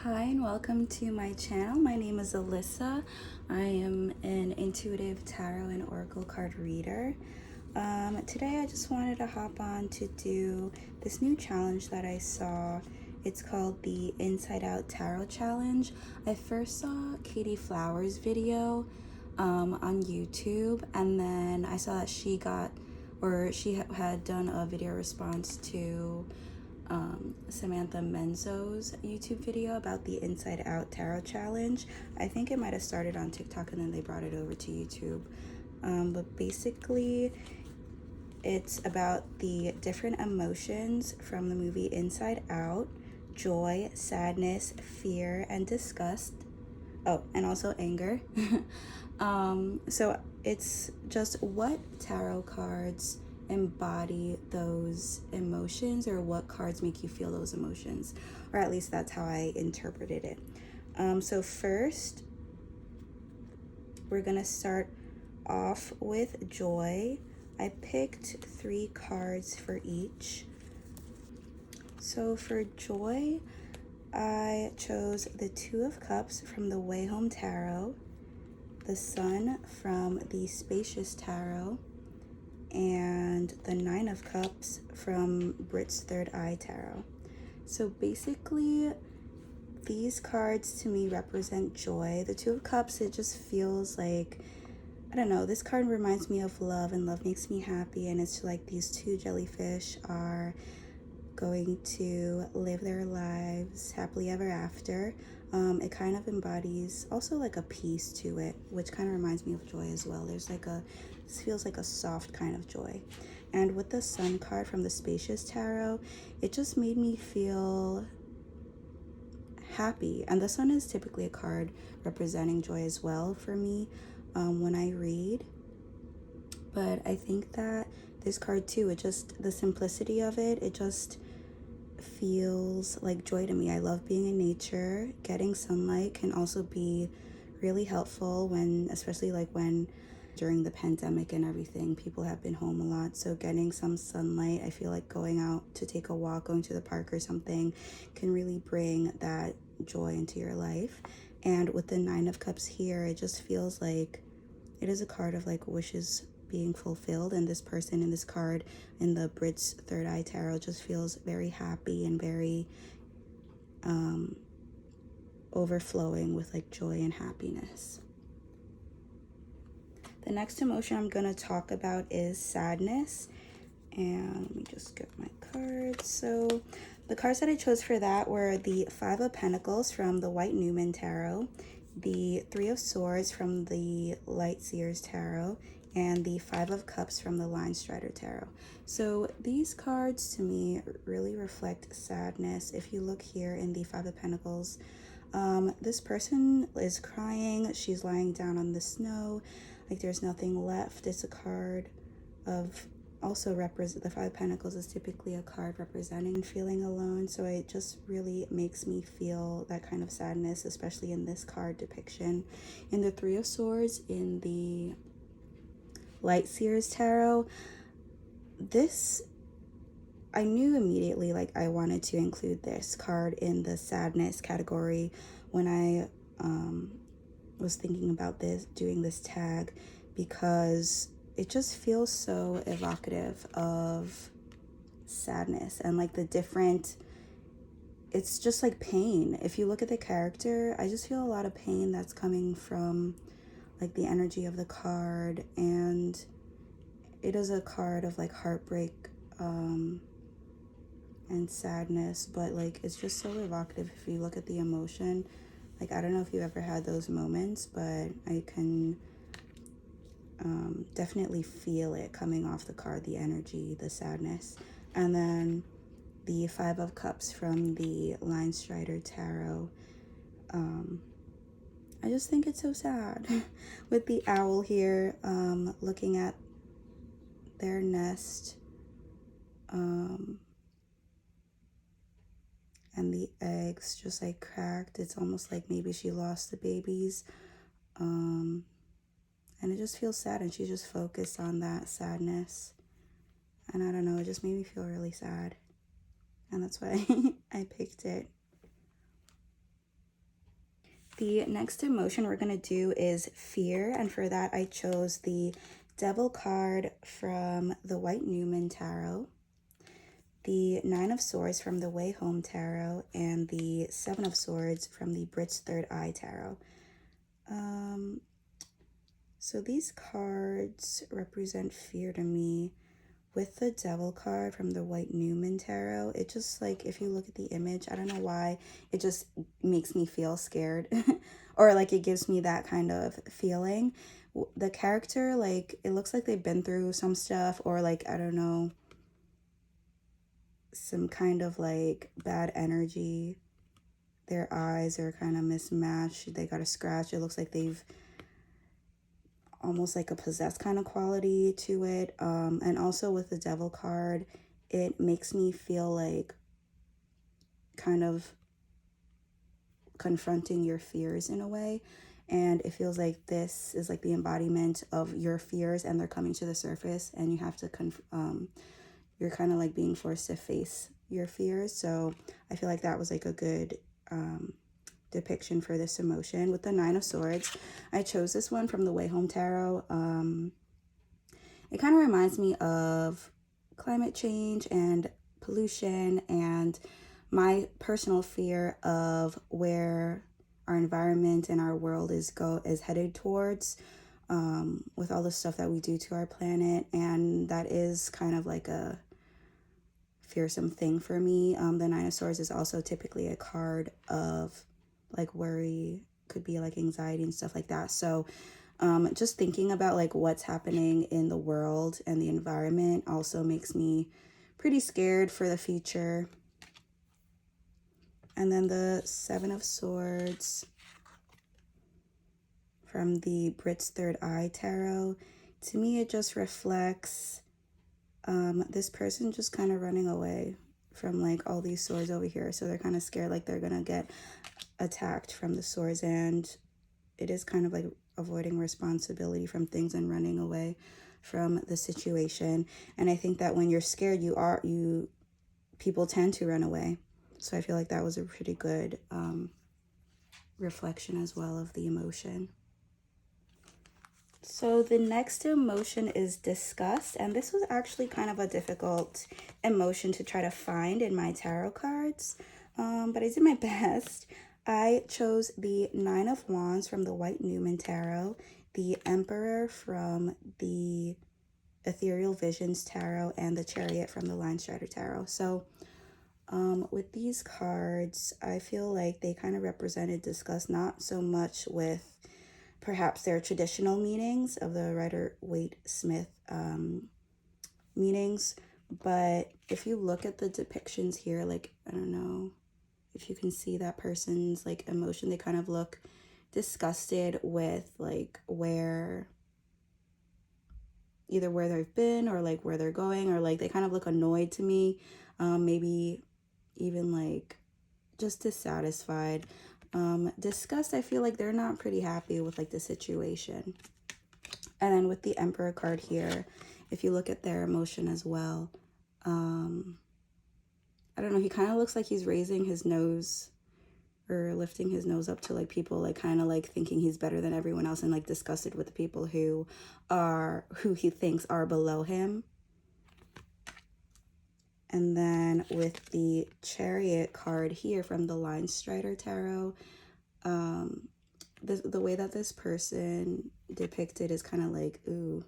Hi and welcome to my channel. My name is Alyssa. I am an intuitive tarot and oracle card reader. Today I just wanted to hop on to do this new challenge that I saw. It's called the Inside Out Tarot Challenge. I first saw Katie Flowers' video on YouTube, and then I saw that she had done a video response to Samantha Menzo's YouTube video about the Inside Out Tarot Challenge. I think it might have started on TikTok and then they brought it over to YouTube. But basically, it's about the different emotions from the movie Inside Out: joy, sadness, fear, and disgust. Oh, and also anger. So it's just what tarot cards embody those emotions, or what cards make you feel those emotions, or at least that's how I interpreted it. So first, we're gonna start off with joy. I picked 3 cards for each. So for joy, I chose the 2 of Cups from the Wayhome Tarot, the Sun from the Spacious Tarot, and the 9 of Cups from Britt's Third Eye Tarot. So basically, these cards to me represent joy. The 2 of Cups, it just feels like, I don't know, this card reminds me of love, and love makes me happy, and it's like these 2 jellyfish are going to live their lives happily ever after. It kind of embodies also like a peace to it, which kind of reminds me of joy as well. This feels like a soft kind of joy. And with the Sun card from the Spacious Tarot, it just made me feel happy. And the Sun is typically a card representing joy as well for me when I read. But I think that this card too, the simplicity of it just feels like joy to me. I love being in nature. Getting sunlight can also be really helpful especially when during the pandemic and everything, people have been home a lot. So getting some sunlight, I feel like going out to take a walk, going to the park or something, can really bring that joy into your life. And with the 9 of Cups here, it just feels like it is a card of like wishes being fulfilled, and this person in this card in the Britt's Third Eye Tarot just feels very happy and very overflowing with like joy and happiness. The next emotion I'm going to talk about is sadness, and let me just get my cards. So the cards that I chose for that were the 5 of Pentacles from the White Numen Tarot, the 3 of Swords from the Light Seer's Tarot, and the 5 of Cups from the Linestrider Tarot. So these cards to me really reflect sadness. If you look here in the 5 of Pentacles, this person is crying. She's lying down on the snow, like there's nothing left. It's a card of also the 5 of Pentacles is typically a card representing feeling alone. So it just really makes me feel that kind of sadness, especially in this card depiction. In the 3 of Swords in the Light Seer's Tarot, I knew immediately like I wanted to include this card in the sadness category when I was thinking about doing this tag, because it just feels so evocative of sadness and like it's just like pain. If you look at the character, I just feel a lot of pain that's coming from like the energy of the card, and it is a card of like heartbreak and sadness, but like it's just so evocative if you look at the emotion. Like, I don't know if you ever had those moments, but I can definitely feel it coming off the card, the energy, the sadness. And then the 5 of Cups from the Linestrider Tarot, I just think it's so sad with the owl here looking at their nest, and the eggs just like cracked. It's almost like maybe she lost the babies, and it just feels sad, and she's just focused on that sadness, and I don't know, it just made me feel really sad, and that's why I picked it. The next emotion we're going to do is fear, and for that I chose the Devil card from the White Numen Tarot, the Nine of Swords from the Wayhome Tarot, and the Seven of Swords from the Britt's Third Eye Tarot. So these cards represent fear to me. With the Devil card from the White Numen Tarot, it just, like, if you look at the image, I don't know why, it just makes me feel scared. Or, like, it gives me that kind of feeling. The character, like, it looks like they've been through some stuff, or, like, I don't know, some kind of, like, bad energy. Their eyes are kind of mismatched. They got a scratch. It looks like they've almost like a possessed kind of quality to it. And also with the Devil card, it makes me feel like kind of confronting your fears in a way. And it feels like this is like the embodiment of your fears, and they're coming to the surface, and you have to you're kind of like being forced to face your fears. So I feel like that was like a good depiction for this emotion. With the Nine of Swords, I chose this one from the Wayhome Tarot. It kind of reminds me of climate change and pollution, and my personal fear of where our environment and our world is headed towards, with all the stuff that we do to our planet. And that is kind of like a fearsome thing for me. The Nine of Swords is also typically a card of like worry, could be like anxiety and stuff like that. So just thinking about like what's happening in the world and the environment also makes me pretty scared for the future. And then the Seven of Swords from the Britt's Third Eye Tarot, to me it just reflects this person just kind of running away from like all these swords over here. So they're kind of scared like they're gonna get attacked from the swords, and it is kind of like avoiding responsibility from things and running away from the situation. And I think that when you're scared, people tend to run away. So I feel like that was a pretty good reflection as well of the emotion. So the next emotion is disgust, and this was actually kind of a difficult emotion to try to find in my tarot cards, but I did my best. I chose the Nine of Wands from the White Numen Tarot, the Emperor from the Ethereal Visions Tarot, and the Chariot from the Linestrider Tarot. So with these cards, I feel like they kind of represented disgust, not so much with perhaps their traditional meanings of the Rider-Waite-Smith meanings, but if you look at the depictions here, like, I don't know if you can see that person's like emotion, they kind of look disgusted with like either where they've been or like where they're going, or like they kind of look annoyed to me, maybe even like just dissatisfied. Disgust, I feel like they're not pretty happy with like the situation. And then with the Emperor card here, if you look at their emotion as well, I don't know, he kind of looks like he's raising his nose or lifting his nose up to like people, like kind of like thinking he's better than everyone else, and like disgusted with the people who he thinks are below him. And then with the Chariot card here from the Linestrider Tarot, the way that this person depicted is kind of like, ooh,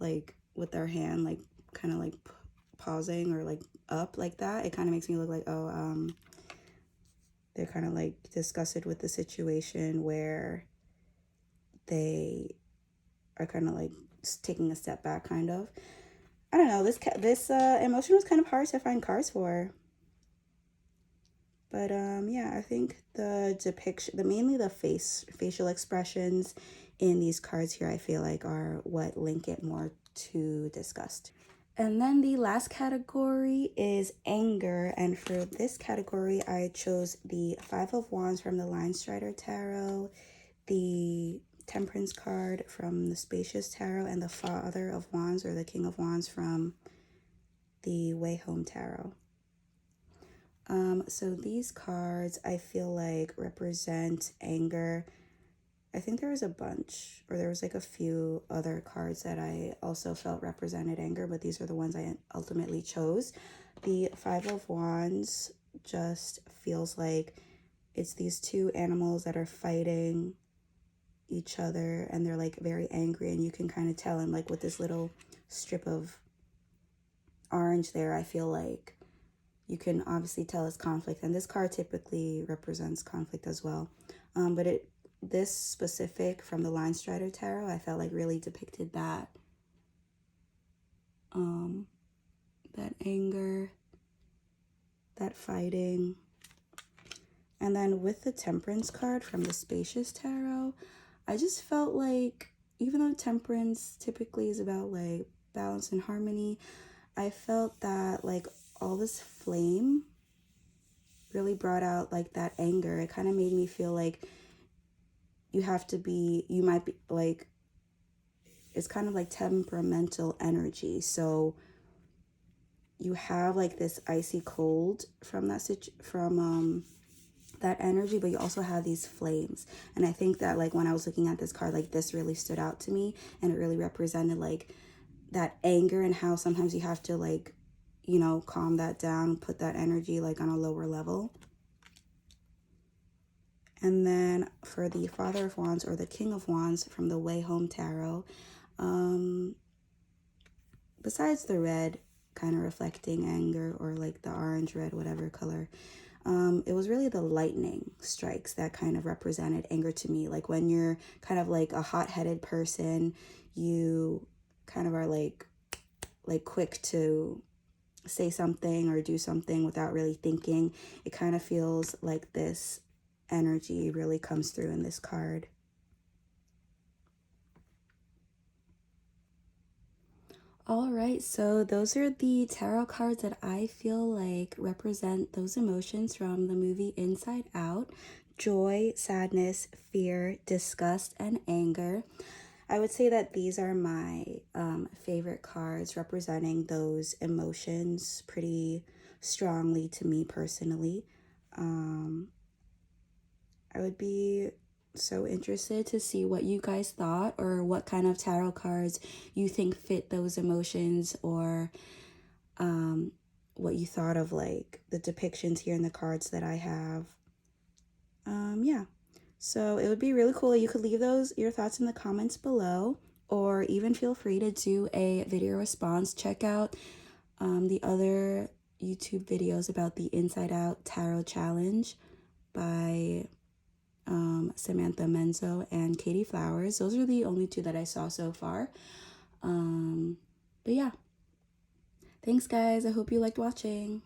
like with their hand, like kind of like pausing or like up like that. It kind of makes me look like, oh, they're kind of like disgusted with the situation where they are kind of like taking a step back, kind of. I don't know, this emotion was kind of hard to find cards for. But yeah, I think the depiction, mainly the facial expressions in these cards here, I feel like are what link it more to disgust. And then the last category is anger, and for this category I chose the Five of Wands from the Linestrider Tarot, the Temperance card from the Spacious Tarot, and the Father of Wands or the King of Wands from the Wayhome Tarot. So these cards I feel like represent anger, I think there was a bunch, or there was like a few other cards that I also felt represented anger, but these are the ones I ultimately chose. The Five of Wands just feels like it's these two animals that are fighting each other, and they're like very angry, and you can kind of tell, and like with this little strip of orange there, I feel like you can obviously tell it's conflict, and this card typically represents conflict as well. But this specific from the Linestrider Tarot, I felt like really depicted that that anger, that fighting. And then with the Temperance card from the Spacious Tarot, I just felt like, even though Temperance typically is about like balance and harmony, I felt that like all this flame really brought out like that anger. It kind of made me feel like you might be like, it's kind of like temperamental energy. So you have like this icy cold from that energy, but you also have these flames. And I think that like when I was looking at this card, like this really stood out to me, and it really represented like that anger and how sometimes you have to like, you know, calm that down, put that energy like on a lower level. And then for the Father of Wands or the King of Wands from the Wayhome Tarot, besides the red kind of reflecting anger, or like the orange, red, whatever color, it was really the lightning strikes that kind of represented anger to me. Like when you're kind of like a hot-headed person, you kind of are like quick to say something or do something without really thinking. It kind of feels like this energy really comes through in this card. All right, so those are the tarot cards that I feel like represent those emotions from the movie Inside Out: joy, sadness, fear, disgust, and anger. I would say that these are my favorite cards representing those emotions pretty strongly to me personally. I would be so interested to see what you guys thought, or what kind of tarot cards you think fit those emotions, or what you thought of like the depictions here in the cards that I have. Yeah, so it would be really cool. You could leave your thoughts in the comments below, or even feel free to do a video response. Check out the other YouTube videos about the Inside Out Tarot Challenge by Samantha Menzo and Katie Flowers. Those are the only two that I saw so far. But yeah, thanks guys. I hope you liked watching.